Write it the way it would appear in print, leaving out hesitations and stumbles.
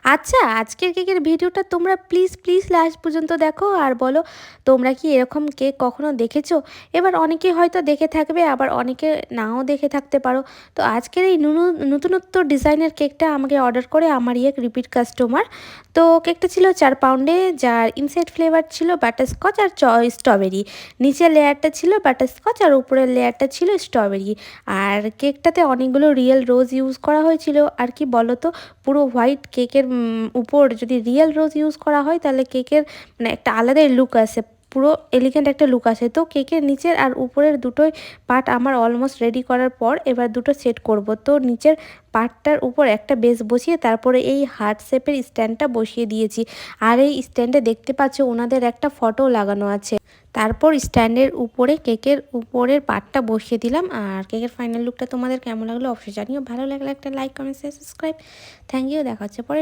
আচ্ছা, আজকের কেকের ভিডিওটা তোমরা প্লিজ, প্লিজ লাস্ট পর্যন্ত দেখো আর বলো তোমরা কি এরকম কেক কখনো দেখেছো? এবার অনেকে হয়তো দেখে থাকবে, আবার অনেকে নাও দেখে থাকতে পারো। তো আজকের এই নতুনত্ব ডিজাইনের কেকটা আমাকে অর্ডার করে আমার এক রিপিট কাস্টমার। তো কেকটা ছিল 4 পাউন্ডে, যার ইনসাইড ফ্লেভার ছিল বাটারস্কচ আর স্ট্রবেরি। নিচের লেয়ারটা ছিল বাটারস্কচ আর উপরের লেয়ারটা ছিল স্ট্রবেরি। আর কেকটাতে অনেকগুলো রিয়েল রোজ ইউজ করা হয়েছিল। আর কি বলো তো, পুরো হোয়াইট কেকের উপর যদি রিয়েল রোজ ইউজ করা হয় তাহলে কেকের মানে একটা আলাদাই লুক আসে, পুরো এলিগেন্ট একটা লুক আসে। তো কেকের নিচের আর উপরের দুটোই পার্ট আমার অলমোস্ট রেডি করার পর এবার দুটো সেট করব। তো নিচের পার্টটার উপর একটা বেস বসিয়ে তারপরে এই হার্ট শেপের স্ট্যান্ডটা বসিয়ে দিয়েছি। আর এই স্ট্যান্ডে দেখতে পাচ্ছ ওনাদের একটা ফটো লাগানো আছে। তারপর স্ট্যান্ডের উপরে কেকের উপরের পার্টটা বসিয়ে দিলাম। আর কেকের ফাইনাল লুকটা তোমাদের কেমন লাগলো অবশ্যই জানিও। ভালো লাগলে একটা like, comment, share, subscribe. Thank you, দেখা হচ্ছে পরে।